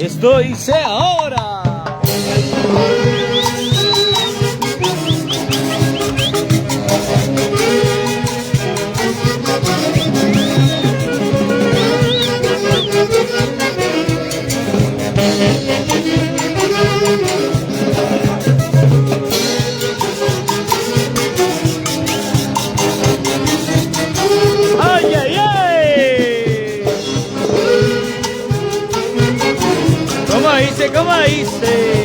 Esto hice ahora. ¡Ay, ay, ay! ¿Cómo dice? ¿Cómo dice?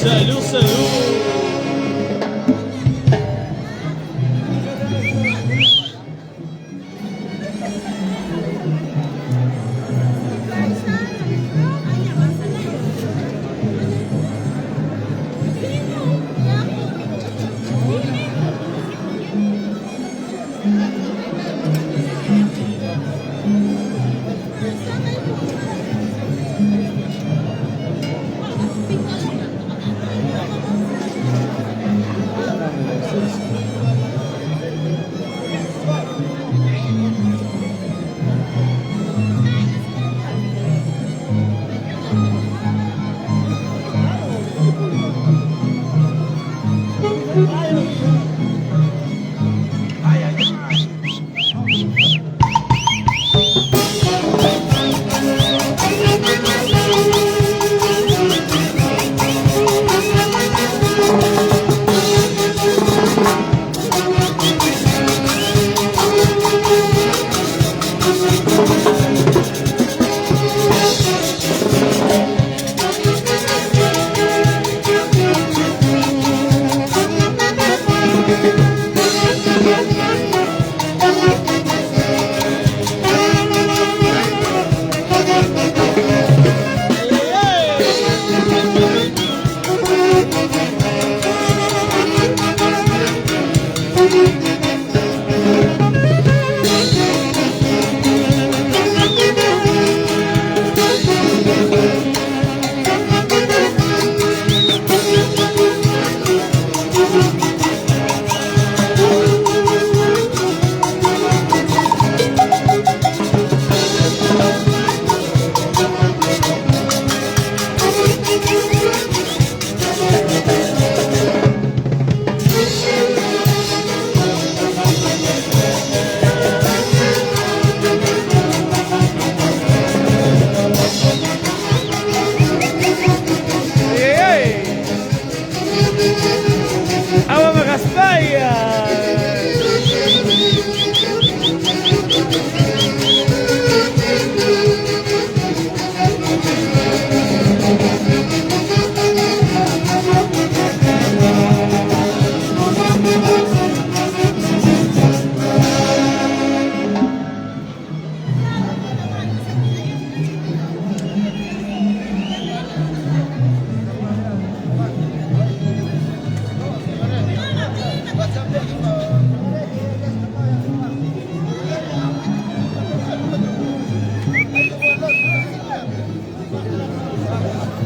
Salud, salud.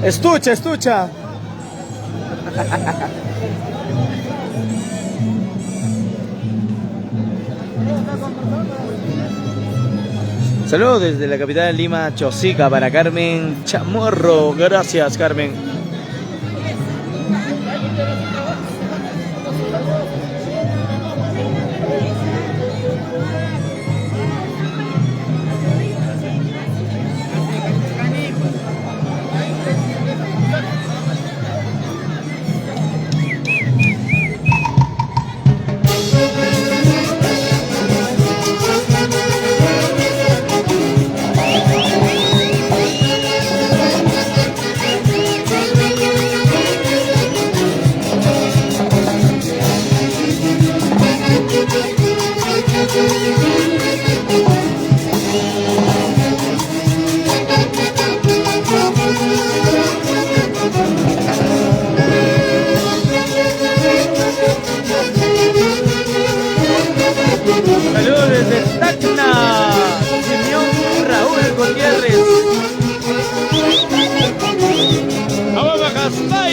Estucha, estucha. Saludos desde la capital de Lima, Chosica, para Carmen Chamorro. Gracias, Carmen.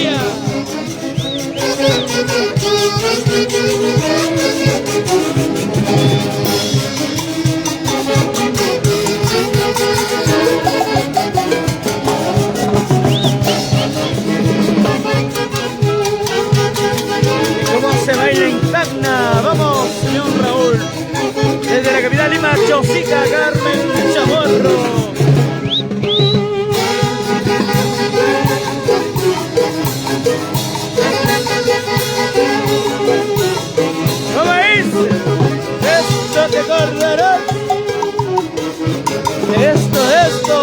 alegría. ¿Cómo se baila en Tacna? Vamos, señor Raúl. Desde la capital Lima, Chosica, Carmen Chamorro. ¿Cómo es? Esto te acordarás. De esto.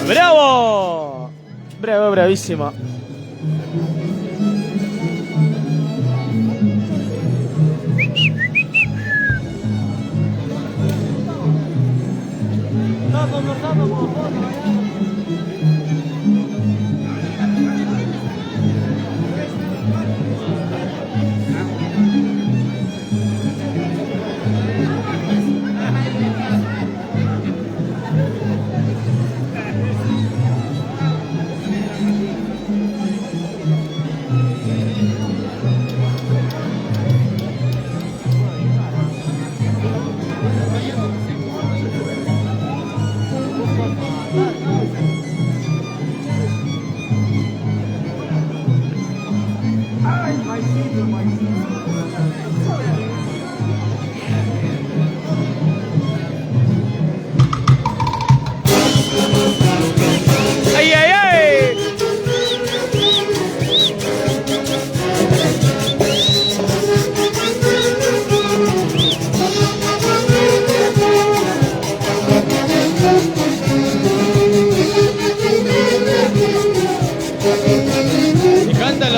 ¡Bravo! Bravo, bravísimo.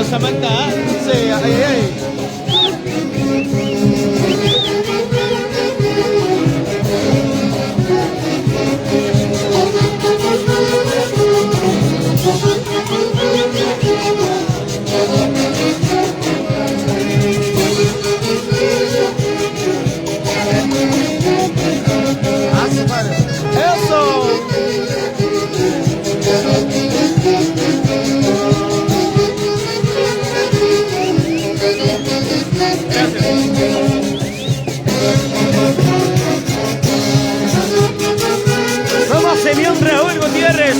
Samantha, sí, ay. Vamos, señor Raúl Gutiérrez.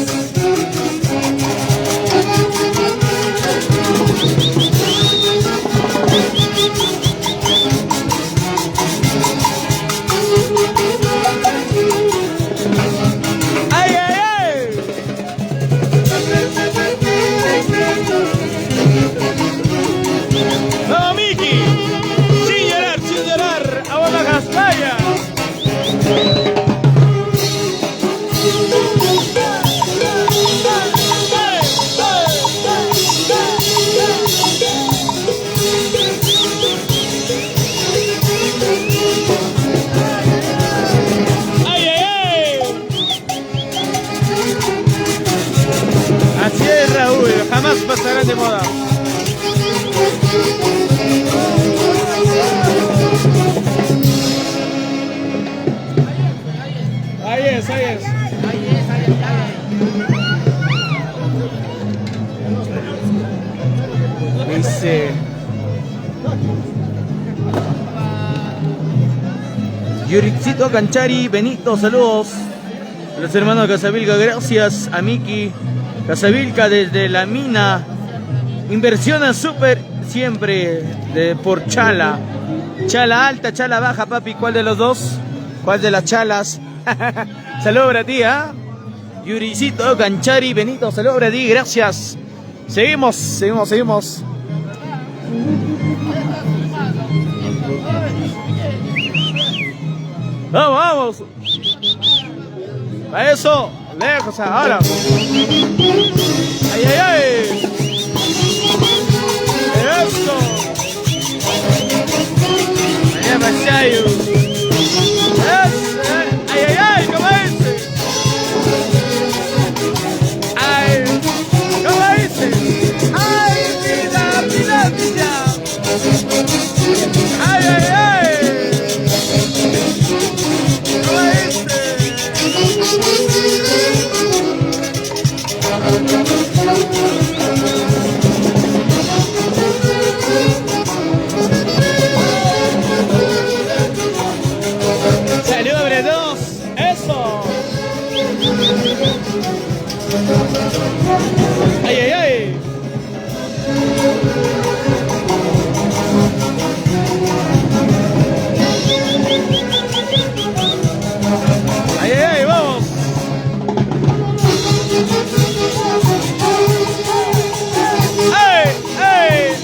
Así es, Raúl, jamás pasarán de moda. Ahí es. Dice Yuricito Canchari, Benito, saludos. Los hermanos Casavilca, gracias a Miki Casavilca desde la mina. Inversiona súper siempre por Chala. Chala alta, Chala baja, papi. ¿Cuál de los dos? ¿Cuál de las chalas? Saludos para ti, ¿ah? Yuricito Canchari, Benito, saludos para ti, gracias. Seguimos. Vamos. A eso, lejos ahora. Ay. Eso. Ay, ¿cómo dice? ¿Cómo dice? Ay, vida. Ay. ¿Cómo dice? Salió sobre dos. Eso. Ay, ay, ay. Ay, ay, ay, vamos. ¡Ay, ay!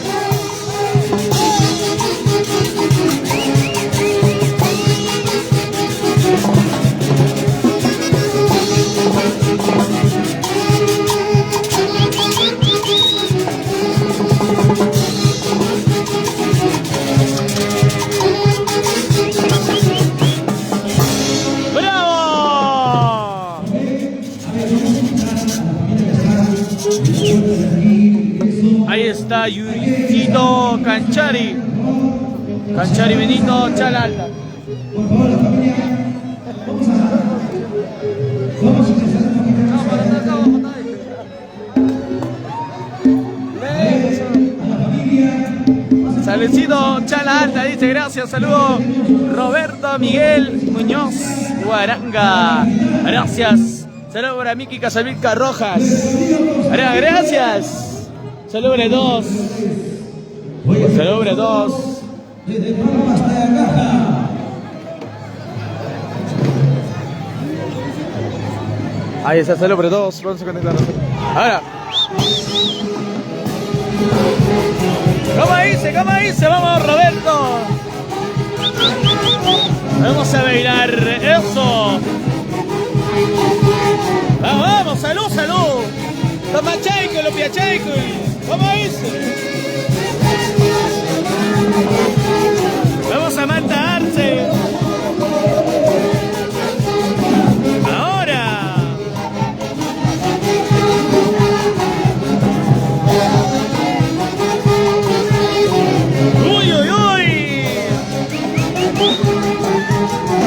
¡Bravo! Ahí está Yuricito Canchari. Canchari Benito Chalalta. Salecito Chala Alta dice gracias, saludo Roberto Miguel Muñoz Guaranga, gracias, saludo para Miki Casavilca Rojas, gracias, saludo para dos, saludo para dos. Ahí está, saludo para dos, vamos a conectarnos. Ahora. ¿Cómo dice? Vamos, Roberto. Vamos a bailar eso. Vamos, salud. Toma chaico, lo piachaico. ¿Cómo dice? Vamos a matarse. Ahora.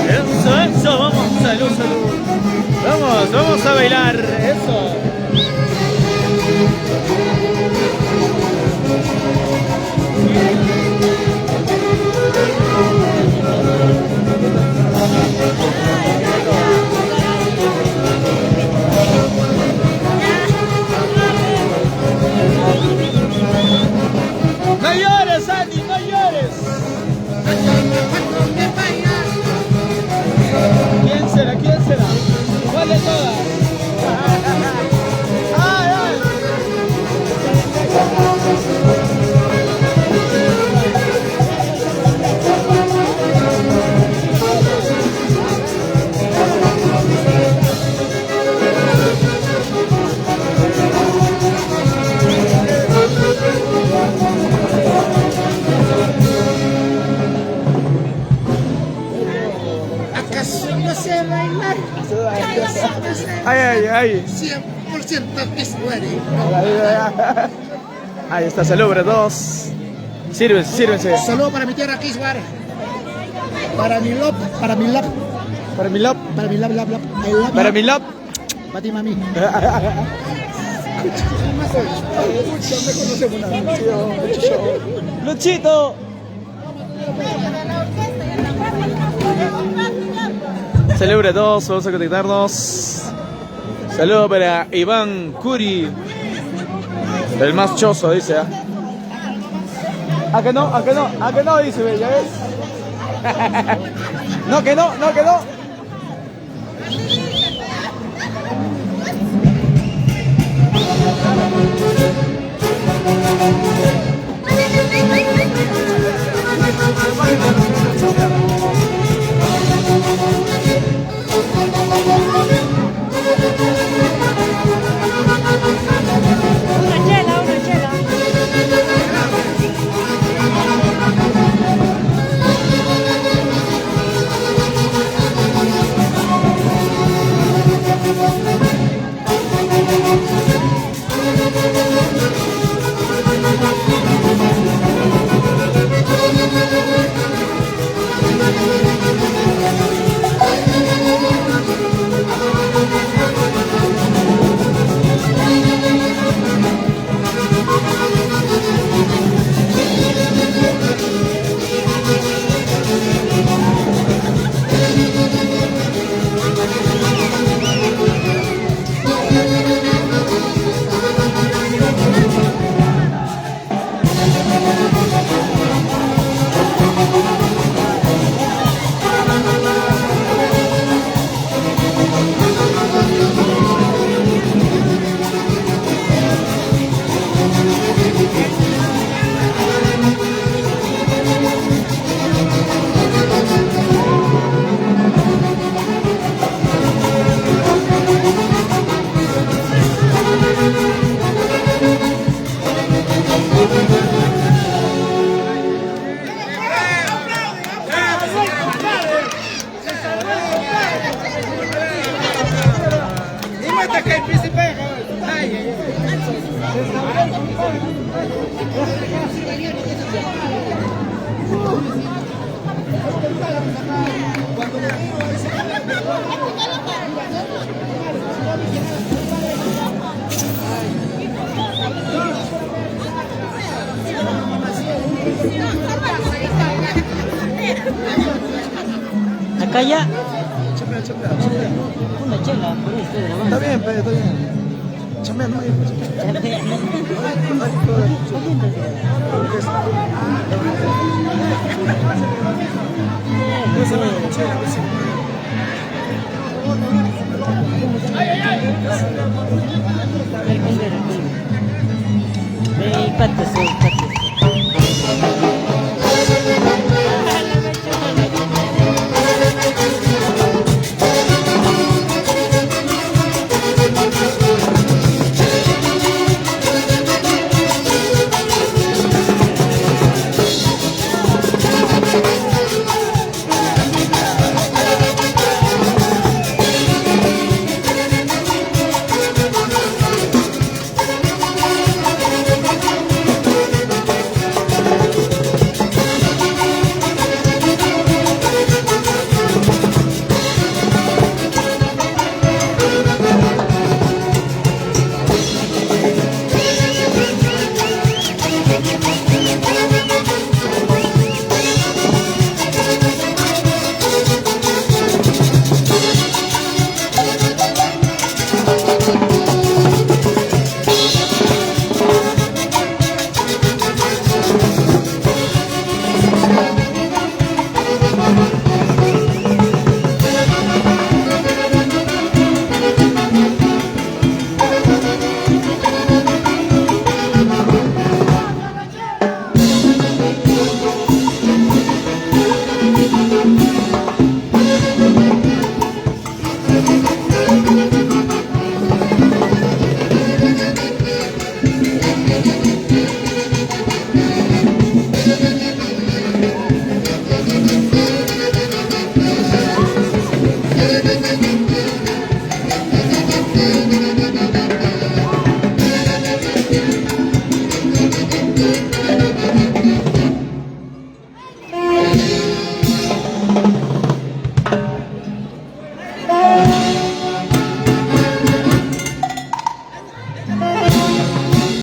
Eso, vamos, salud. Vamos a bailar, eso. No llores, Andy, no llores. ¿Quién será? ¿Cuál de todas? ¡Ay, ay! ¿Acaso no sé bailar? Ay. 100% que muere. Ahí está, salud para dos. Sírvense. Saludo para mi tierra Kisbar. Para mi love. Para mi lap. Para mi lap. Para ti, mami. Luchito. Celebra todos, vamos a conectarnos. Saludo para Iván Curi, el más choso, dice. ¿A que no, dice, ¿ya ves? No, que no. Una chela. Acá ya. Chapea, chapea, Una chela, por ahí estoy grabando. está bien, Pedro, está bien. Chapea, no hay. Ay, patas, patas.